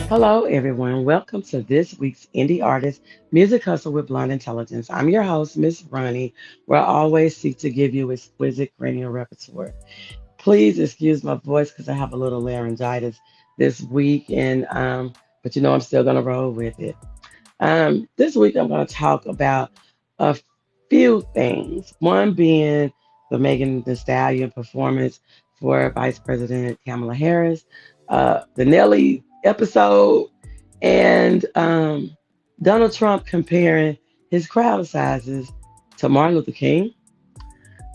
Hello, everyone. Welcome to this week's Indie Artist Music Hustle with Blonde Intelligence. I'm your host, Miss Ronnie, where I always seek to give you exquisite cranial repertoire. Please excuse my voice because I have a little laryngitis this week, but I'm still gonna roll with it. This week I'm gonna talk about a few things. One being the Megan Thee Stallion performance for Vice President Kamala Harris, the Nellie episode, and Donald Trump comparing his crowd sizes to Martin Luther King.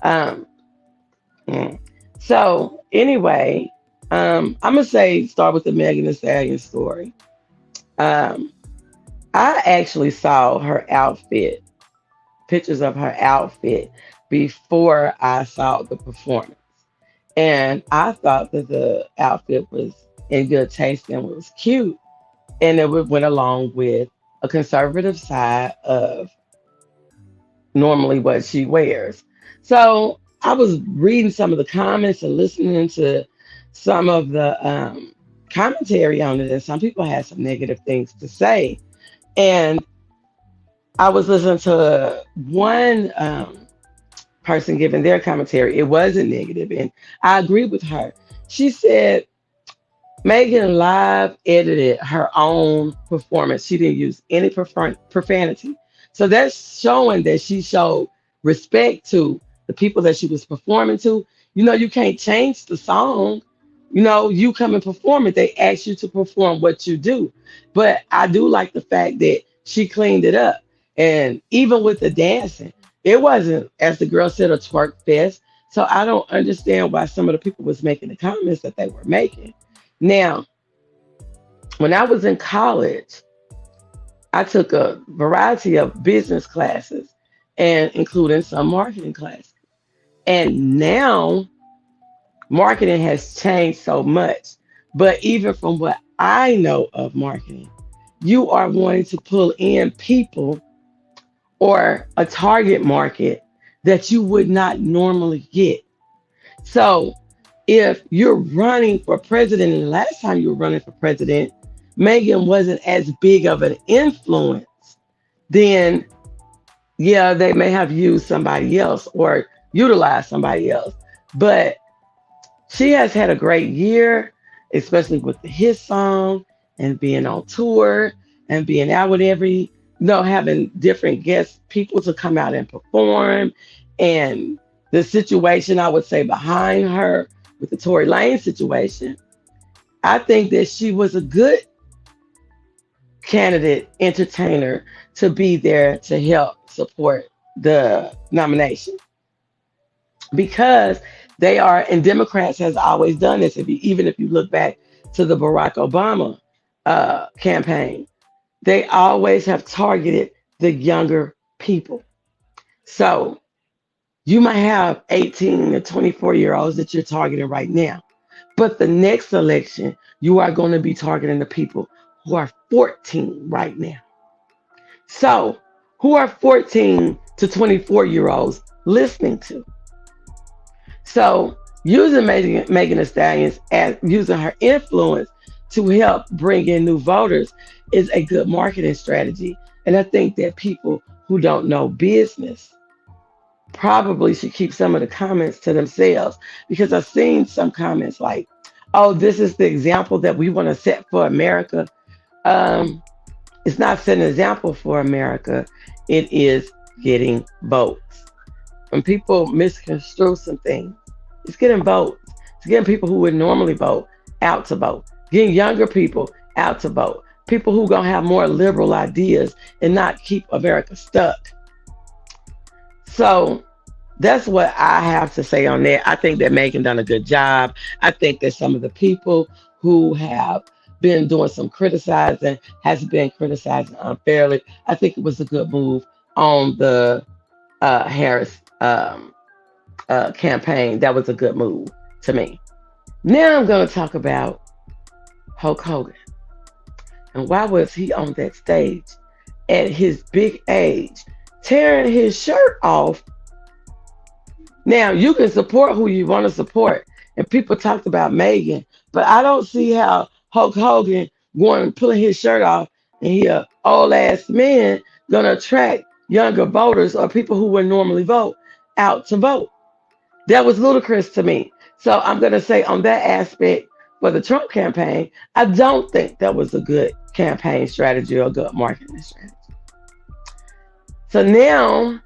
Um, mm. So anyway, I'm gonna say start with the Megan Thee Stallion story. Um, I actually saw her outfit, pictures of her outfit, before I saw the performance. And I thought that the outfit was in good taste and was cute. And went along with a conservative side of normally what she wears. So I was reading some of the comments and listening to some of the commentary on it, and some people had some negative things to say. And I was listening to one person giving their commentary. It wasn't negative, and I agree with her. She said Megan live edited her own performance. She didn't use any profanity. So that's showing that she showed respect to the people that she was performing to. You can't change the song. You come and perform it. They ask you to perform what you do. But I do like the fact that she cleaned it up. And even with the dancing, it wasn't, as the girl said, a twerk fest. So I don't understand why some of the people was making the comments that they were making. Now, when I was in college, I took a variety of business classes and including some marketing classes. And now marketing has changed so much. But even from what I know of marketing, you are wanting to pull in people or a target market that you would not normally get. So if you're running for president, and the last time you were running for president, Megan wasn't as big of an influence, then yeah, they may have used somebody else or utilized somebody else. But she has had a great year, especially with the hit song and being on tour and being out with having different guest people to come out and perform. And the situation, I would say, behind her with the Tory Lane situation, I think that she was a good candidate entertainer to be there to help support the nomination because they are, and Democrats has always done this. Even if you look back to the Barack Obama campaign, they always have targeted the younger people. So you might have 18 to 24-year-olds that you're targeting right now. But the next election, you are going to be targeting the people who are 14 right now. So who are 14 to 24-year-olds listening to? So using Megan Thee Stallion as using her influence to help bring in new voters is a good marketing strategy. And I think that people who don't know business probably should keep some of the comments to themselves because I've seen some comments like, oh, this is the example that we want to set for America. It's not setting an example for America. It is getting votes. When people misconstrue some things, it's getting votes. It's getting people who would normally vote out to vote. Getting younger people out to vote. People who gonna have more liberal ideas and not keep America stuck. So that's what I have to say on that. I think that Megan done a good job. I think that some of the people who have been doing some criticizing has been criticizing unfairly. I think it was a good move on the Harris um, campaign, that was a good move to me. Now I'm going to talk about Hulk Hogan. And why was he on that stage at his big age, tearing his shirt off? Now, you can support who you want to support. And people talked about Megan, but I don't see how Hulk Hogan going and pulling his shirt off and he a old ass man gonna attract younger voters or people who would normally vote out to vote. That was ludicrous to me. So I'm gonna say on that aspect for the Trump campaign, I don't think that was a good campaign strategy or a good marketing strategy. So now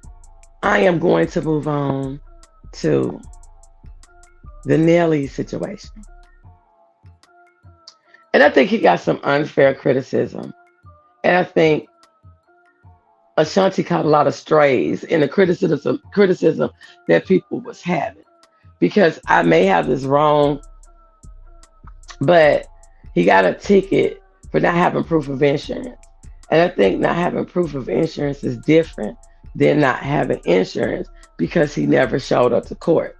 I am going to move on to the Nellie situation. And I think he got some unfair criticism. And I think Ashanti caught a lot of strays in the criticism that people was having. Because I may have this wrong, but he got a ticket for not having proof of insurance. And I think not having proof of insurance is different than not having insurance because he never showed up to court.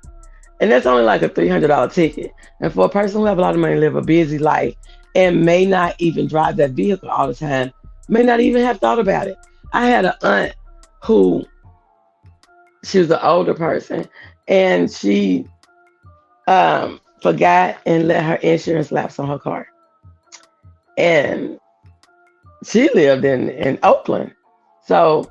And that's only like a $300 ticket. And for a person who have a lot of money, live a busy life, and may not even drive that vehicle all the time, may not even have thought about it. I had an aunt who, she was an older person, and she forgot and let her insurance lapse on her car. And she lived in Oakland. So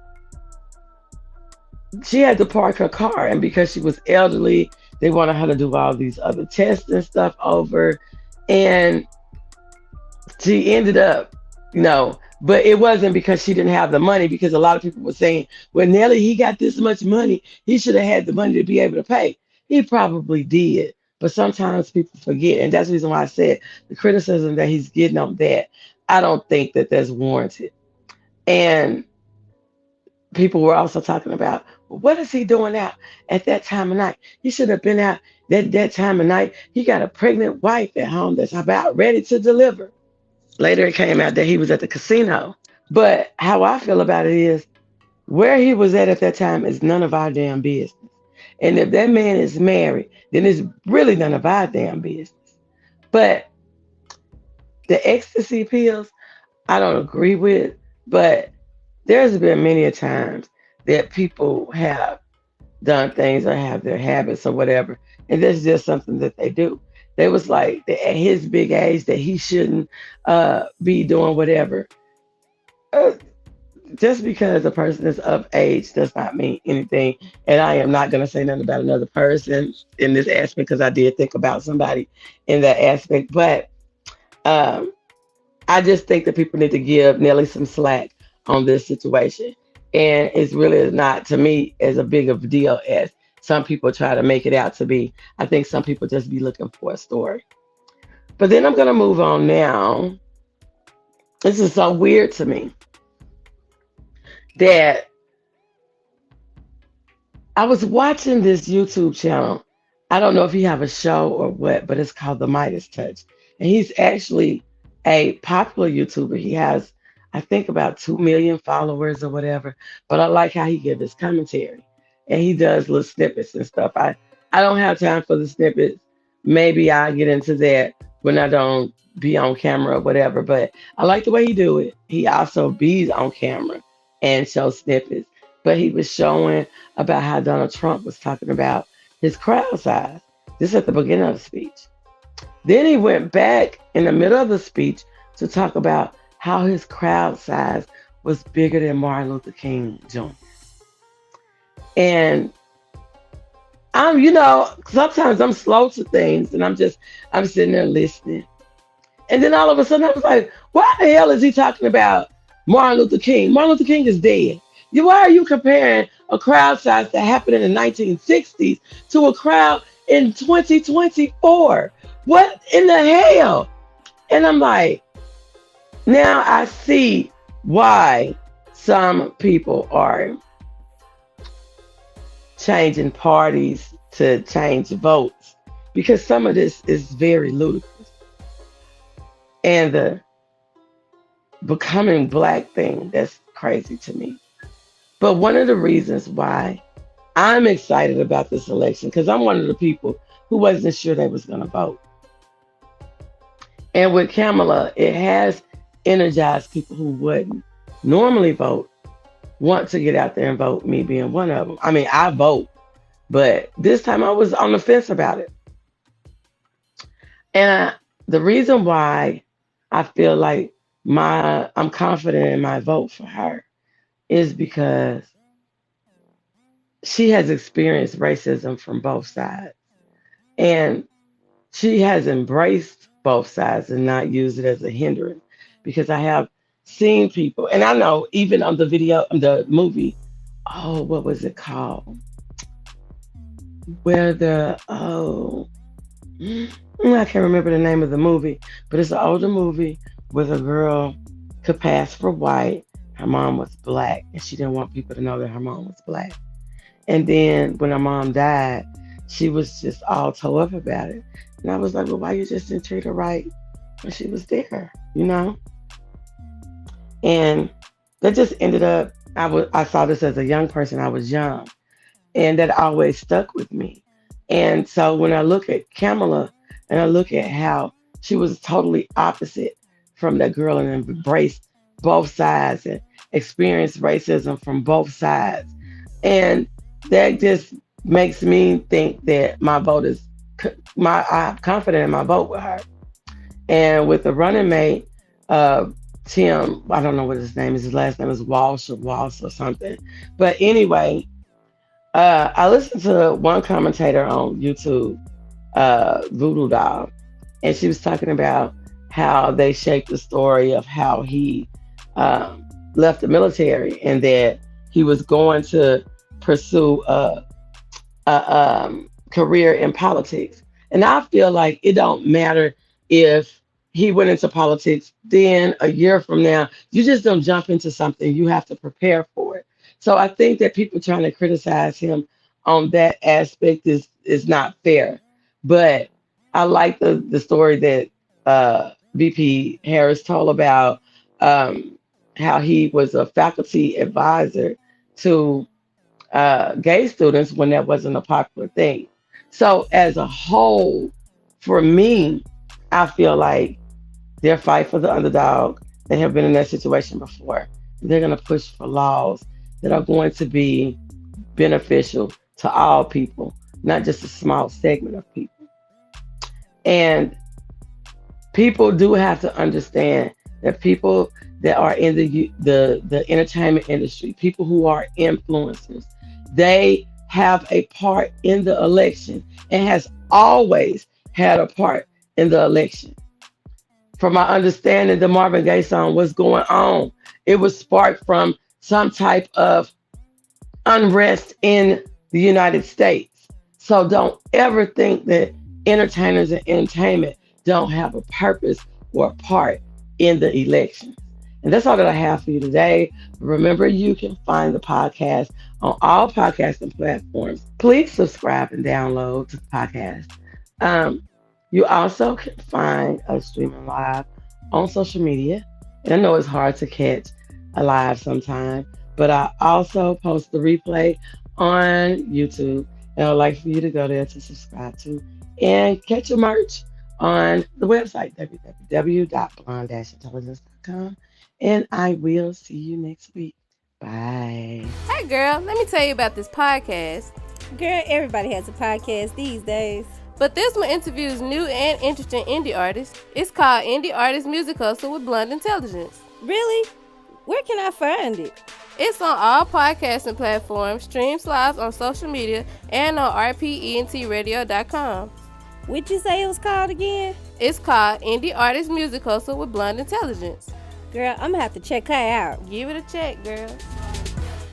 she had to park her car. And because she was elderly, they wanted her to do all these other tests and stuff over. And she ended up, but it wasn't because she didn't have the money, because a lot of people were saying, well, Nellie, he got this much money. He should have had the money to be able to pay. He probably did. But sometimes people forget. And that's the reason why I said the criticism that he's getting on that, I don't think that that's warranted. And people were also talking about, well, what is he doing out at that time of night? He should have been out that time of night. He got a pregnant wife at home that's about ready to deliver. Later it came out that he was at the casino. But how I feel about it is, where he was at that time is none of our damn business. And if that man is married, then it's really none of our damn business. But the ecstasy pills, I don't agree with, but there's been many a times that people have done things or have their habits or whatever, and that's just something that they do. They was like that at his big age that he shouldn't be doing whatever. Uh, just because a person is of age does not mean anything. And I am not going to say nothing about another person in this aspect because I did think about somebody in that aspect. But um, I just think that people need to give Nelly some slack on this situation. And it's really not, to me, as a big of a deal as some people try to make it out to be. I think some people just be looking for a story. But then I'm going to move on now. This is so weird to me that I was watching this YouTube channel. I don't know if he have a show or what, but it's called The Midas Touch. And he's actually a popular YouTuber. He has, I think, about 2 million followers or whatever. But I like how he gives his commentary. And he does little snippets and stuff. I don't have time for the snippets. Maybe I'll get into that when I don't be on camera or whatever. But I like the way he do it. He also be on camera and show snippets. But he was showing about how Donald Trump was talking about his crowd size. This at the beginning of the speech. Then he went back in the middle of the speech to talk about how his crowd size was bigger than Martin Luther King Jr. And sometimes I'm slow to things and I'm sitting there listening. And then all of a sudden I was like, why the hell is he talking about Martin Luther King? Martin Luther King is dead. Why are you comparing a crowd size that happened in the 1960s to a crowd in 2024? What in the hell? And I'm like, now I see why some people are changing parties to change votes, because some of this is very ludicrous. And the becoming black thing, that's crazy to me. But one of the reasons why I'm excited about this election because I'm one of the people who wasn't sure they was going to vote. And with Kamala, it has energized people who wouldn't normally vote, want to get out there and vote, me being one of them. I mean, I vote, but this time I was on the fence about it. And the reason why I feel like I'm confident in my vote for her is because she has experienced racism from both sides. And she has embraced both sides and not used it as a hindrance. Because I have seen people, and I know even on the video, the movie, oh, what was it called? Where I can't remember the name of the movie, but it's an older movie where the girl could pass for white. Her mom was black, and she didn't want people to know that her mom was black. And then when her mom died, she was just all toe up about it. And I was like, well, why you just didn't treat her right when she was there, you know? And that just ended up, I saw this as a young person. I was young. And that always stuck with me. And so when I look at Kamala and I look at how she was totally opposite from that girl and embraced both sides and experienced racism from both sides. And that just makes me think that my vote is I'm confident in my vote with her. And with the running mate, Tim, I don't know what his name is. His last name is Walsh or something. But anyway, I listened to one commentator on YouTube, Voodoo Doll, and she was talking about how they shaped the story of how he left the military and that he was going to pursue a career in politics. And I feel like it don't matter if he went into politics then a year from now. You just don't jump into something. You have to prepare for it. So I think that people trying to criticize him on that aspect is not fair. But I like the story that VP Harris told about how he was a faculty advisor to gay students when that wasn't a popular thing. So as a whole, for me, I feel like they're fight for the underdog. They have been in that situation before. They're going to push for laws that are going to be beneficial to all people, not just a small segment of people. And people do have to understand that people that are in the entertainment industry, people who are influencers, they have a part in the election and has always had a part in the election. From my understanding, the Marvin Gaye song was going on. It was sparked from some type of unrest in the United States. So don't ever think that entertainers and entertainment don't have a purpose or a part in the election. And that's all that I have for you today. Remember, you can find the podcast on all podcasting platforms. Please subscribe and download to the podcast. You also can find us streaming live on social media. And I know it's hard to catch a live sometime, but I also post the replay on YouTube. And I'd like for you to go there to subscribe to and catch your merch on the website, www.blonde-intelligence.com. And I will see you next week. Bye. Hey girl, let me tell you about this podcast. Girl, everybody has a podcast these days. But this one interviews new and interesting indie artists. It's called Indie Artist Music Hustle with Blonde Intelligence. Really? Where can I find it? It's on all podcasting platforms, streams live on social media, and on rpentradio.com. What'd you say it was called again? It's called Indie Artist Music Hustle with Blonde Intelligence. Girl, I'm gonna have to check her out. Give it a check, girl.